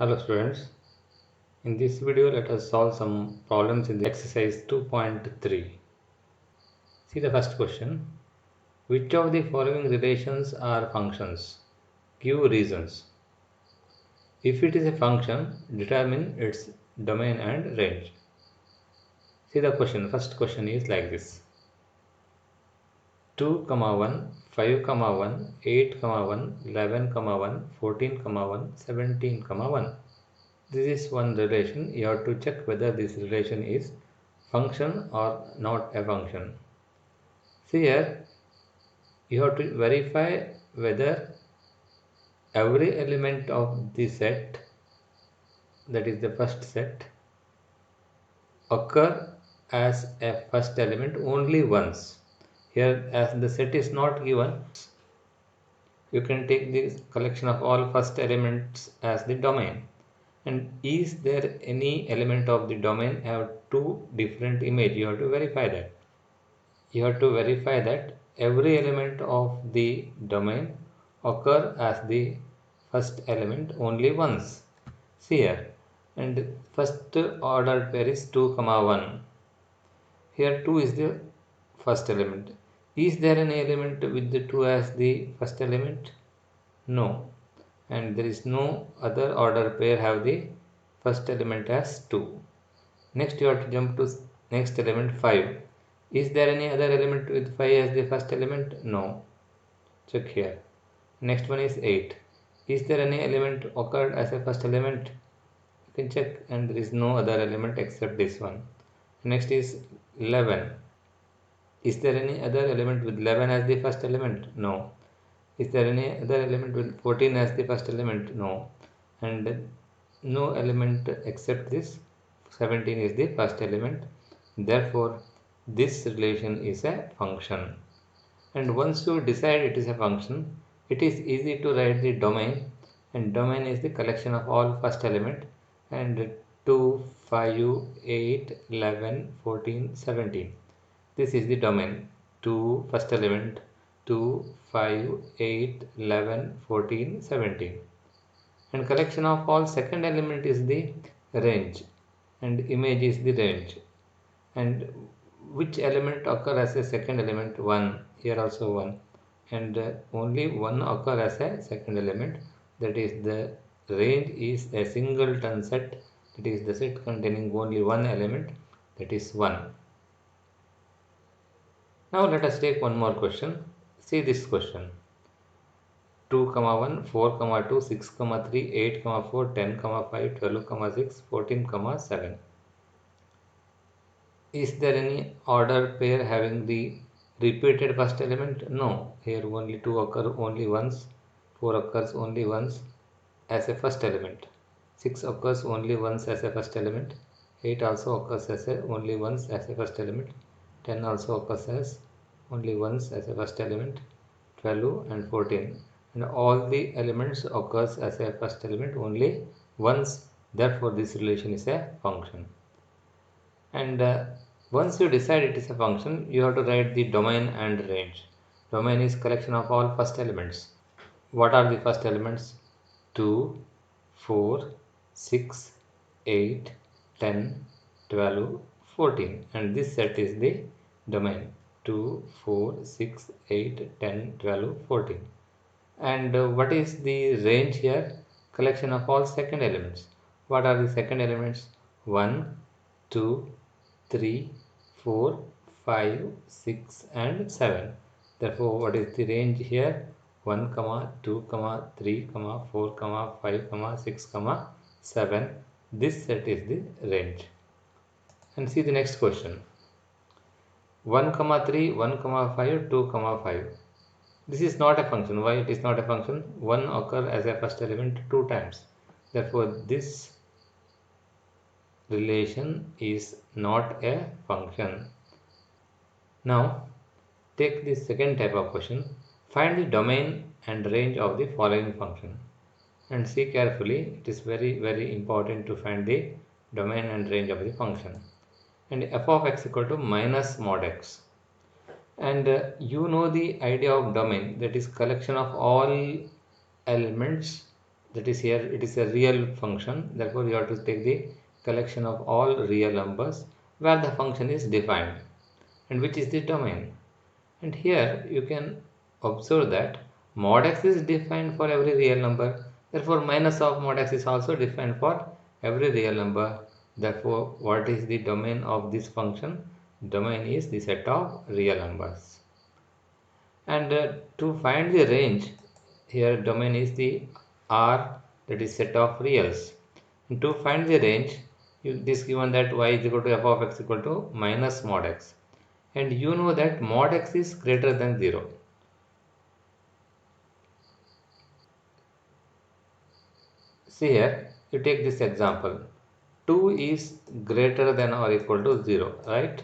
Hello students, in this video let us solve some problems in the exercise 2.3. See the first question. Which of the following relations are functions? Give reasons. If it is a function, determine its domain and range. See the question. First question is like this. 2, 1, 5, 1, 8, 1, 11, 1, 14, 1, 17, 1. This is one relation. You have to check whether this relation is function or not a function. See here, you have to verify whether every element of the set, that is the first set, occur as a first element only once. Here, as the set is not given, you can take this collection of all first elements as the domain. And is there any element of the domain have two different image? You have to verify that. You have to verify that every element of the domain occur as the first element only once. See here, and first ordered pair is 2, 1. Here 2 is the first element. Is there an element with the 2 as the first element? No. And there is no other order pair have the first element as 2. Next you have to jump to next element 5. Is there any other element with 5 as the first element? No. Check here. Next one is 8. Is there any element occurred as a first element? You can check, and there is no other element except this one. Next is 11. Is there any other element with 11 as the first element? No. Is there any other element with 14 as the first element? No. And no element except this 17 is the first element. Therefore, this relation is a function. And once you decide it is a function, it is easy to write the domain. And domain is the collection of all first element. And 2, 5, 8, 11, 14, 17. This is the domain. 2 first element, 2, 5, 8, 11, 14, 17. And collection of all second element is the range, and image is the range. And which element occur as a second element? 1. Here also 1. And only 1 occur as a second element. That is, the range is a singleton set. That is the set containing only one element, that is 1. Now let us take one more question. See this question. 2, 1, 4, 2, 6, 3, 8, 4, 10, 5, 12, 6, 14, 7. Is there any order pair having the repeated first element? No. Here only 2 occur only once, 4 occurs only once as a first element, 6 occurs only once as a first element, 8 also occurs as only once as a first element, 10 also occurs as only once as a first element, 12 and 14. And all the elements occurs as a first element only once. Therefore, this relation is a function. And once you decide it is a function, you have to write the domain and range. Domain is collection of all first elements. What are the first elements? 2, 4, 6, 8, 10, 12, 14. And this set is the domain. 2, 4, 6, 8, 10, 12, 14. And what is the range here? Collection of all second elements. What are the second elements? 1, 2, 3, 4, 5, 6 and 7. Therefore, what is the range here? 1, 2, 3, 4, 5, 6, 7. This set is the range. And see the next question. 1, 3, 1, 5, 2, 5. This is not a function. Why it is not a function? 1 occur as a first element 2 times. Therefore, this relation is not a function. Now, take the second type of question. Find the domain and range of the following function. And see carefully. It is very important to find the domain and range of the function. And f of x equal to minus mod x. And you know the idea of domain, that is collection of all elements, that is here it is a real function, therefore you have to take the collection of all real numbers where the function is defined and which is the domain. And here you can observe that mod x is defined for every real number, therefore minus of mod x is also defined for every real number. Therefore what is the domain of this function? Domain is the set of real numbers. And to find the range, here domain is the R, that is set of reals. And to find the range, this given that y is equal to f of x equal to minus mod x, and you know that mod x is greater than 0. See here, you take this example, 2 is greater than or equal to 0, right?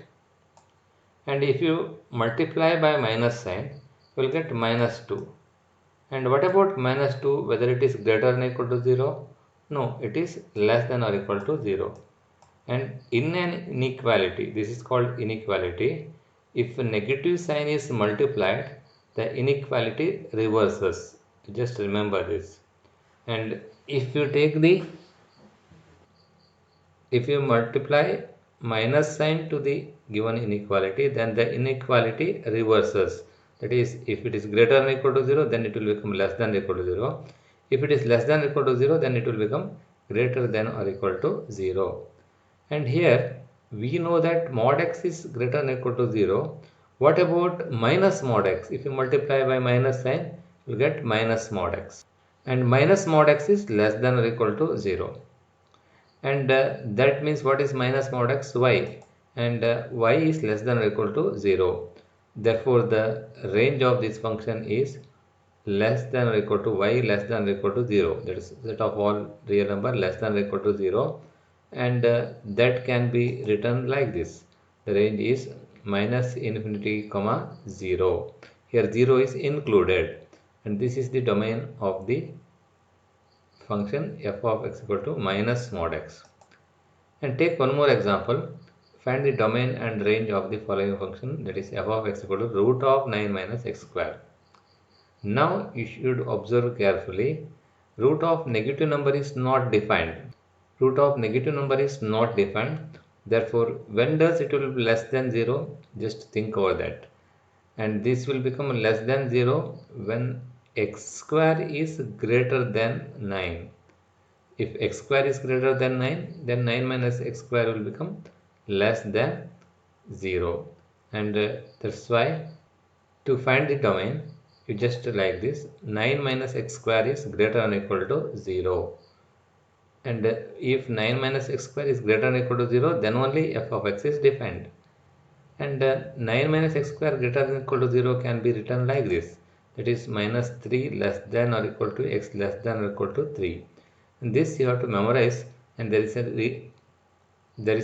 And if you multiply by minus sign, you will get minus 2. And what about minus 2, whether it is greater than or equal to 0? No, it is less than or equal to 0. And in an inequality, this is called inequality, if a negative sign is multiplied, the inequality reverses. Just remember this. And if you multiply minus sign to the given inequality, then the inequality reverses. That is, if it is greater than or equal to 0, then it will become less than or equal to 0. If it is less than or equal to 0, then it will become greater than or equal to 0. And here we know that mod x is greater than or equal to 0. What about minus mod x? If you multiply by minus sign, you will get minus mod x. And minus mod x is less than or equal to 0. And that means what is minus mod x? Y. And y is less than or equal to 0. Therefore, the range of this function is less than or equal to y less than or equal to 0. That is set of all real number less than or equal to 0. And that can be written like this. The range is minus infinity comma 0. Here 0 is included. And this is the domain of the function f of x equal to minus mod x. And take one more example. Find the domain and range of the following function, that is f of x equal to root of 9 minus x square. Now you should observe carefully. Root of negative number is not defined. Root of negative number is not defined. Therefore, when does it will be less than 0? Just think over that. And this will become less than 0 when x square is greater than 9. If x square is greater than 9, then 9 minus x square will become less than 0. And that's why to find the domain, you just like this, 9 minus x square is greater than or equal to 0. And if 9 minus x square is greater than or equal to 0, then only f of x is defined. And 9 minus x square greater than or equal to 0 can be written like this. That is minus 3 less than or equal to x less than or equal to 3. And this you have to memorize, and there is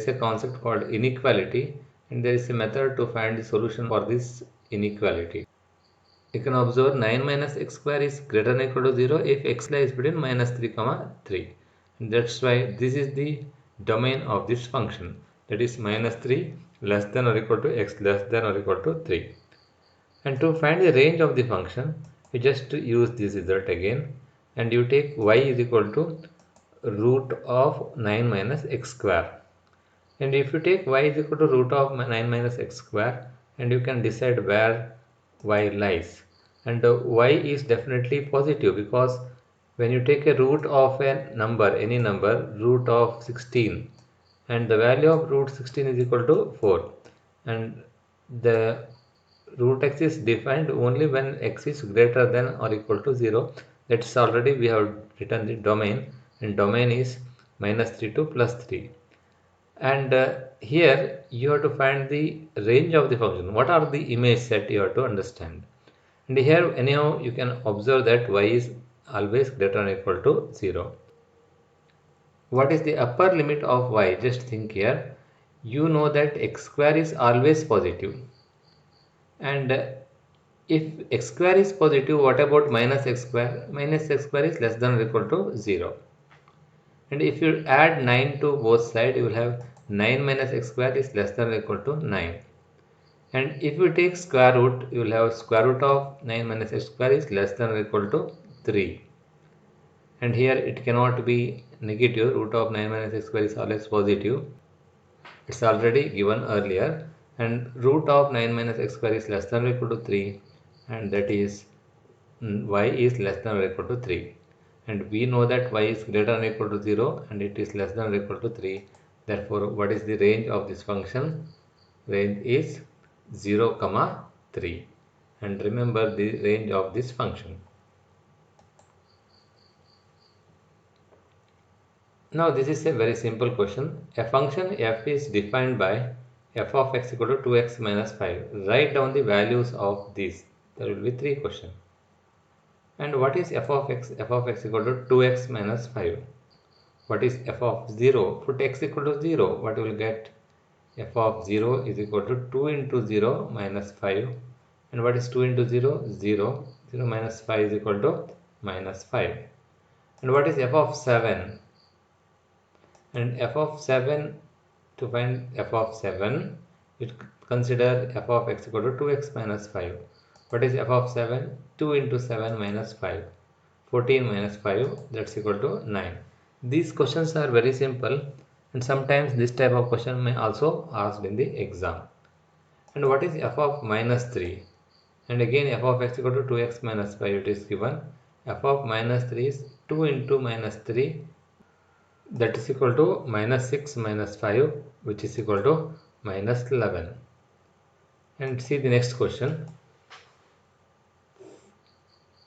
a concept called inequality, and there is a method to find the solution for this inequality. You can observe 9 minus x square is greater than or equal to 0 if x lies between minus 3 comma 3. And that's why this is the domain of this function, that is minus 3 less than or equal to x less than or equal to 3. And to find the range of the function, you just use this result again, and you take y is equal to root of 9 minus x square. And if you take y is equal to root of 9 minus x square, and you can decide where y lies. And y is definitely positive, because when you take a root of a number, any number, root of 16, and the value of root 16 is equal to 4, and the root x is defined only when x is greater than or equal to 0. That's already we have written the domain, and domain is minus 3 to plus 3. And here you have to find the range of the function. What are the image set you have to understand. And here anyhow you can observe that y is always greater than or equal to 0. What is the upper limit of y? Just think here. You know that x square is always positive. And if x square is positive, what about minus x square? Minus x square is less than or equal to 0. And if you add 9 to both sides, you will have 9 minus x square is less than or equal to 9. And if you take square root, you will have square root of 9 minus x square is less than or equal to 3. and here it cannot be negative. Root of 9 minus x square is always positive. It's already given earlier, and root of 9 minus x square is less than or equal to 3, and that is y is less than or equal to 3, and we know that y is greater than or equal to 0 and it is less than or equal to 3. Therefore, what is the range of this function? Range is 0, 3, and remember the range of this function. Now this is a very simple question. A function f is defined by f of x equal to 2x minus 5. Write down the values of these. There will be 3 questions. And what is f of x? F of x equal to 2x minus 5. What is f of 0? Put x equal to 0. What you will get? F of 0 is equal to 2 into 0 minus 5. And what is 2 into 0? 0. 0 minus 5 is equal to minus 5. And what is f of 7? And f of 7, to find f of 7, we consider f of x equal to 2x minus 5. What is f of 7? 2 into 7 minus 5. 14 minus 5, that's equal to 9. These questions are very simple, and sometimes this type of question may also asked in the exam. And what is f of minus 3? And again f of x equal to 2x minus 5 it is given. F of minus 3 is 2 into minus 3, that is equal to minus 6 minus 5, which is equal to minus 11. And see the next question.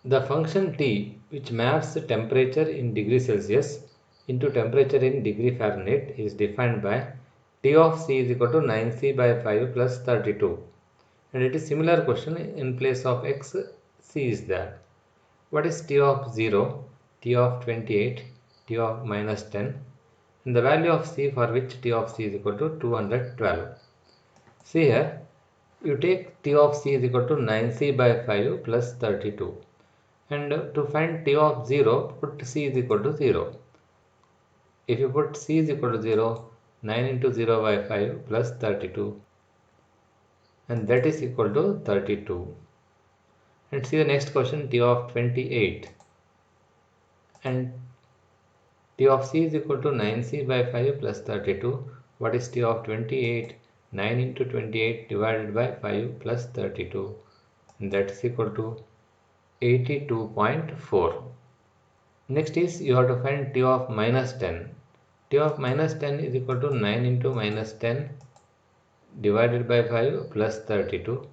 The function t, which maps the temperature in degree Celsius into temperature in degree Fahrenheit, is defined by t of c is equal to 9c by 5 plus 32. And it is similar question. In place of x, c is there. What is t of 0, t of 28, t of minus 10, and the value of c, for which t of c is equal to 212. See here, you take t of c is equal to 9c by 5 plus 32. And to find t of 0, put c is equal to 0. If you put c is equal to 0, 9 into 0 by 5 plus 32, and that is equal to 32. And see the next question, t of 28. And t of c is equal to 9c by 5 plus 32. What is t of 28? 9 into 28 divided by 5 plus 32. And that is equal to 82.4. Next is you have to find t of minus 10. T of minus 10 is equal to 9 into minus 10 divided by 5 plus 32.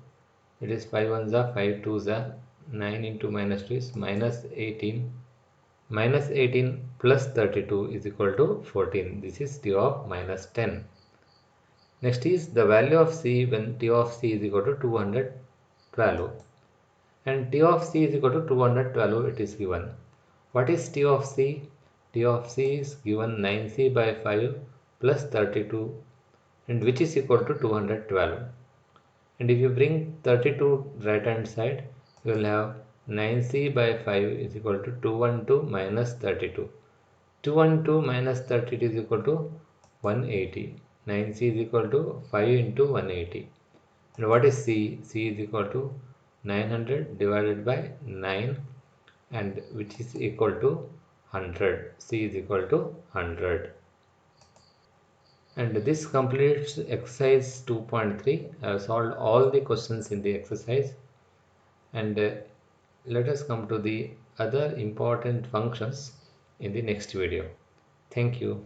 It is 5 1s are 5 2s are 9 into minus 2 is minus 18. Minus 18 plus 32 is equal to 14. This is t of minus 10. Next is the value of c when t of c is equal to 212. And t of c is equal to 212, it is given. What is t of c? T of c is given 9c by 5 plus 32, and which is equal to 212. And if you bring 32 right hand side, you will have 9c by 5 is equal to 212 minus 32. 212 minus 32 is equal to 180. 9c is equal to 5 into 180. And what is c? c is equal to 900 divided by 9, and which is equal to 100. C is equal to 100. And this completes exercise 2.3. I have solved all the questions in the exercise, and let us come to the other important functions in the next video. Thank you.